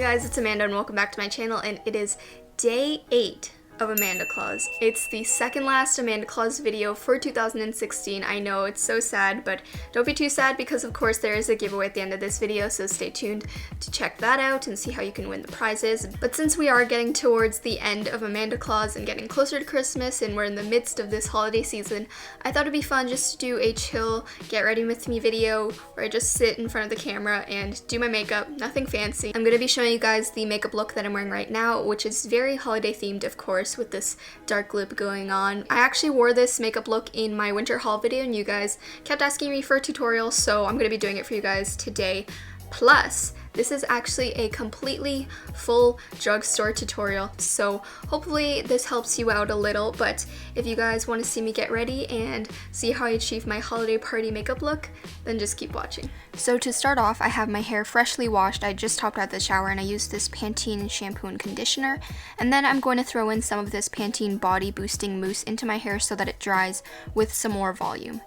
guys, it's Amanda and welcome back to my channel, and it is day 8 of Amanda Claus. It's the second last Amanda Claus video for 2016. I know it's so sad, but don't be too sad because of course there is a giveaway at the end of this video, so stay tuned to check that out and see how you can win the prizes. But since we are getting towards the end of Amanda Claus and getting closer to Christmas and we're in the midst of this holiday season, I thought it'd be fun just to do a chill get ready with me video where I just sit in front of the camera and do my makeup, nothing fancy. I'm going to be showing you guys the makeup look that I'm wearing right now, which is very holiday themed of course, with this dark lip going on. I actually wore this makeup look in my winter haul video and you guys kept asking me for a tutorial, so I'm going to be doing it for you guys today. Plus, this is actually a completely full drugstore tutorial, so hopefully this helps you out a little, but if you guys want to see me get ready and see how I achieve my holiday party makeup look, then just keep watching. So to start off, I have my hair freshly washed. I just hopped out of the shower and I used this Pantene shampoo and conditioner, and then I'm going to throw in some of this Pantene body boosting mousse into my hair so that it dries with some more volume.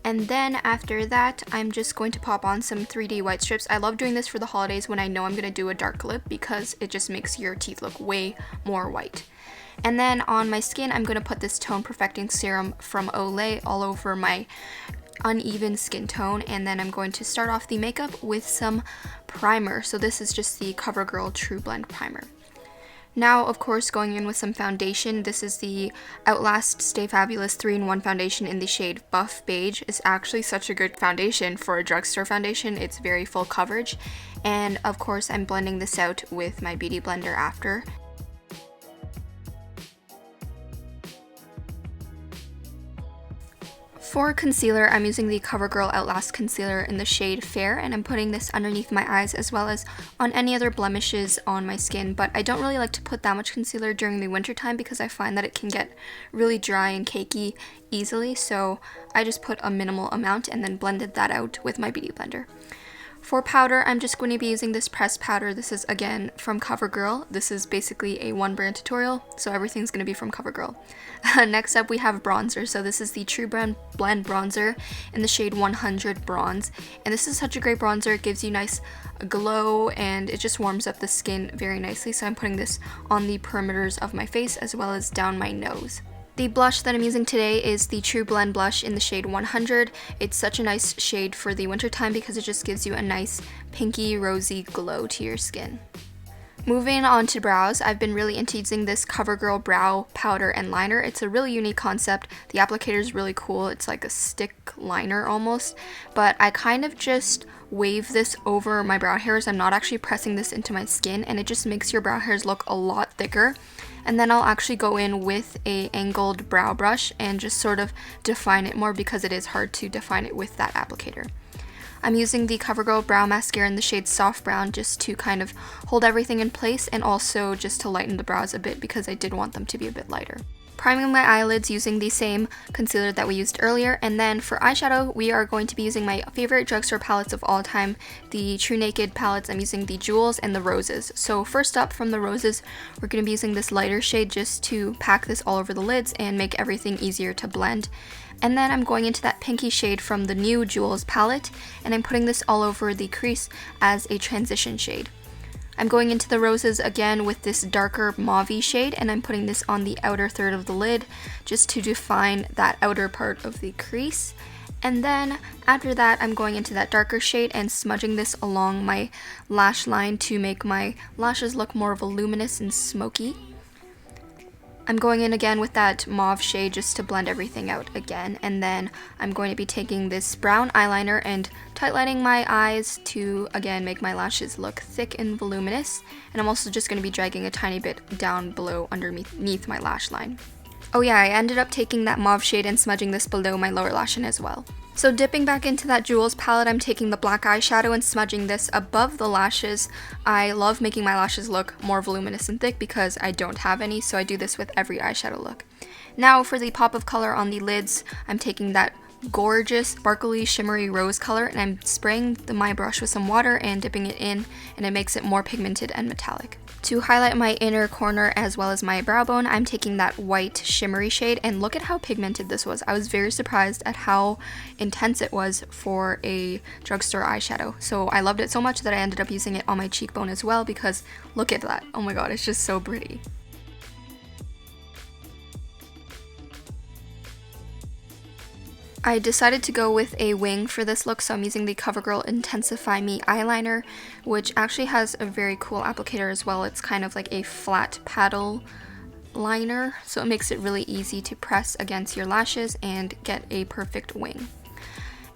And then after that, I'm just going to pop on some 3D white strips. I love doing this for the holidays when I know I'm going to do a dark lip because it just makes your teeth look way more white. And then on my skin, I'm going to put this tone perfecting serum from Olay all over my uneven skin tone, and then I'm going to start off the makeup with some primer. So this is just the CoverGirl True Blend Primer. Now, of course, going in with some foundation. This is the Outlast Stay Fabulous 3-in-1 foundation in the shade Buff Beige. It's actually such a good foundation for a drugstore foundation. It's very full coverage. And of course, I'm blending this out with my beauty blender after. For concealer, I'm using the CoverGirl Outlast Concealer in the shade Fair, and I'm putting this underneath my eyes as well as on any other blemishes on my skin, but I don't really like to put that much concealer during the winter time because I find that it can get really dry and cakey easily, so I just put a minimal amount and then blended that out with my beauty blender. For powder, I'm just going to be using this pressed powder. This is again from CoverGirl. This is basically a one brand tutorial, so everything's going to be from CoverGirl. Next up we have bronzer. So this is the True Blend bronzer in the shade 100 Bronze. And this is such a great bronzer. It gives you nice glow and it just warms up the skin very nicely. So I'm putting this on the perimeters of my face as well as down my nose. The blush that I'm using today is the True Blend blush in the shade 100. It's such a nice shade for the winter time because it just gives you a nice pinky rosy glow to your skin. Moving on to brows, I've been really into using this CoverGirl brow powder and liner. It's a really unique concept. The applicator is really cool. It's like a stick liner almost, but I kind of just wave this over my brow hairs. I'm not actually pressing this into my skin, and it just makes your brow hairs look a lot thicker. And then I'll actually go in with a angled brow brush and just sort of define it more because it is hard to define it with that applicator. I'm using the CoverGirl Brow Mascara in the shade Soft Brown just to kind of hold everything in place and also just to lighten the brows a bit because I did want them to be a bit lighter. Priming my eyelids using the same concealer that we used earlier, and then for eyeshadow we are going to be using my favorite drugstore palettes of all time, the True Naked palettes. I'm using the Jewels and the Roses. So first up from the Roses, we're going to be using this lighter shade just to pack this all over the lids and make everything easier to blend. And then I'm going into that pinky shade from the new Jewels palette, and I'm putting this all over the crease as a transition shade. I'm going into the Roses again with this darker mauve-y shade, and I'm putting this on the outer third of the lid just to define that outer part of the crease. And then after that, I'm going into that darker shade and smudging this along my lash line to make my lashes look more voluminous and smoky. I'm going in again with that mauve shade just to blend everything out again, and then I'm going to be taking this brown eyeliner and tightlining my eyes to again make my lashes look thick and voluminous, and I'm also just going to be dragging a tiny bit down below underneath my lash line. Oh yeah, I ended up taking that mauve shade and smudging this below my lower lash line as well. So dipping back into that Jewels palette, I'm taking the black eyeshadow and smudging this above the lashes. I love making my lashes look more voluminous and thick because I don't have any, so I do this with every eyeshadow look. Now for the pop of color on the lids, I'm taking that gorgeous, sparkly, shimmery rose color, and I'm spraying my brush with some water and dipping it in, and it makes it more pigmented and metallic. To highlight my inner corner as well as my brow bone, I'm taking that white shimmery shade, and look at how pigmented this was. I was very surprised at how intense it was for a drugstore eyeshadow. So I loved it so much that I ended up using it on my cheekbone as well, because look at that. Oh my god, it's just so pretty. I decided to go with a wing for this look, so I'm using the CoverGirl Intensify Me eyeliner, which actually has a very cool applicator as well. It's kind of like a flat paddle liner, so it makes it really easy to press against your lashes and get a perfect wing.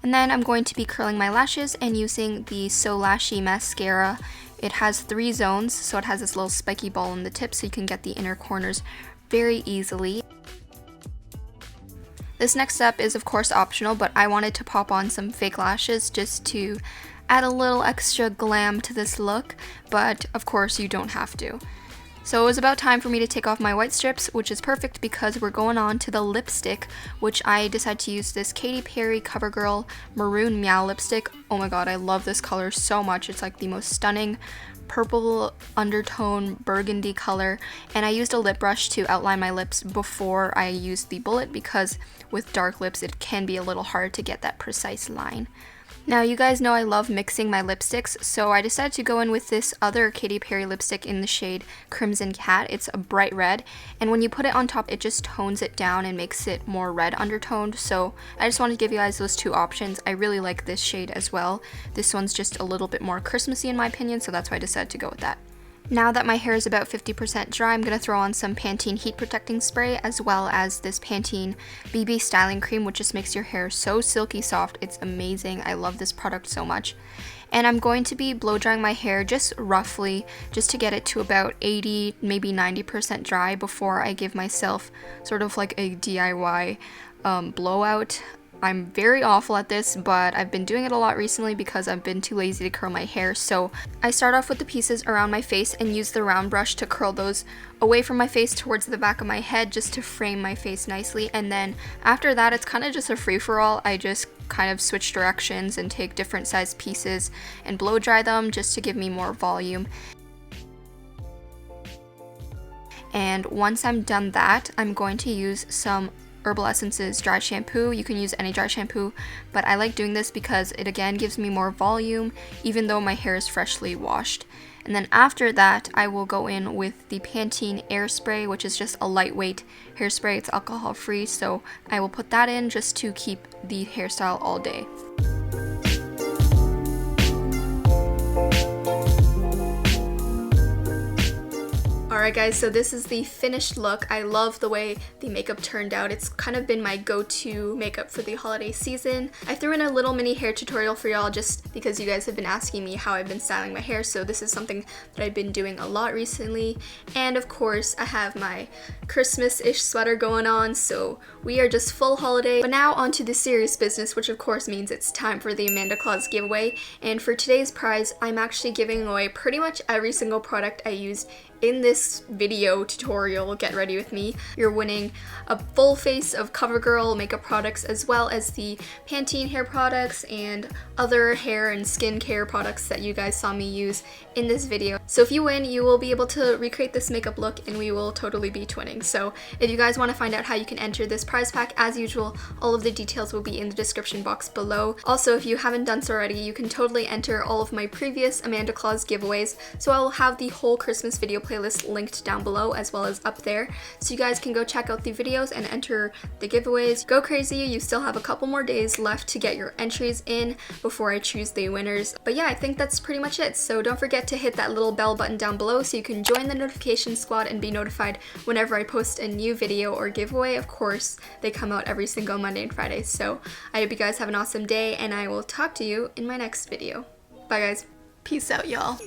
And then I'm going to be curling my lashes and using the So Lashy mascara. It has 3 zones, so it has this little spiky ball in the tip so you can get the inner corners very easily. This next step is of course optional, but I wanted to pop on some fake lashes just to add a little extra glam to this look, but of course you don't have to. So it was about time for me to take off my white strips, which is perfect because we're going on to the lipstick, which I decided to use this Katy Perry CoverGirl Maroon Meow lipstick. Oh my god, I love this color so much. It's like the most stunning purple undertone burgundy color, and I used a lip brush to outline my lips before I used the bullet because with dark lips it can be a little hard to get that precise line. Now you guys know I love mixing my lipsticks, so I decided to go in with this other Katy Perry lipstick in the shade Crimson Cat. It's a bright red, and when you put it on top it just tones it down and makes it more red undertoned, so I just wanted to give you guys those 2 options. I really like this shade as well. This one's just a little bit more Christmassy in my opinion, so that's why I decided to go with that. Now that my hair is about 50% dry, I'm going to throw on some Pantene Heat Protecting Spray as well as this Pantene BB Styling Cream, which just makes your hair so silky soft. It's amazing. I love this product so much. And I'm going to be blow drying my hair just roughly, just to get it to about 80, maybe 90% dry before I give myself sort of like a DIY blowout. I'm very awful at this, but I've been doing it a lot recently because I've been too lazy to curl my hair. So I start off with the pieces around my face and use the round brush to curl those away from my face towards the back of my head just to frame my face nicely. And then after that, it's kind of just a free-for-all. I just kind of switch directions and take different sized pieces and blow dry them just to give me more volume. And once I'm done that, I'm going to use some Herbal Essences dry shampoo. You can use any dry shampoo, but I like doing this because it again gives me more volume even though my hair is freshly washed. And then after that, I will go in with the Pantene Air Spray, which is just a lightweight hairspray. It's alcohol free, so I will put that in just to keep the hairstyle all day. Alright guys, so this is the finished look. I love the way the makeup turned out. It's kind of been my go-to makeup for the holiday season. I threw in a little mini hair tutorial for y'all just because you guys have been asking me how I've been styling my hair, so this is something that I've been doing a lot recently. And of course, I have my Christmas-ish sweater going on, so we are just full holiday. But now on to the serious business, which of course means it's time for the Amanda Claus giveaway. And for today's prize, I'm actually giving away pretty much every single product I used in this video tutorial. Get ready with me. You're winning a full face of CoverGirl makeup products as well as the Pantene hair products and other hair and skincare products that you guys saw me use in this video. So if you win, you will be able to recreate this makeup look and we will totally be twinning. So if you guys want to find out how you can enter this prize pack, as usual, all of the details will be in the description box below. Also, if you haven't done so already, you can totally enter all of my previous Amanda Claus giveaways. So I will have the whole Christmas video playlist linked down below as well as up there, so you guys can go check out the videos and enter the giveaways. Go crazy, you still have a couple more days left to get your entries in before I choose the winners. But yeah, I think that's pretty much it, so don't forget to hit that little bell button down below so you can join the notification squad and be notified whenever I post a new video or giveaway. Of course, they come out every single Monday and Friday, so I hope you guys have an awesome day and I will talk to you in my next video. Bye guys. Peace out, y'all.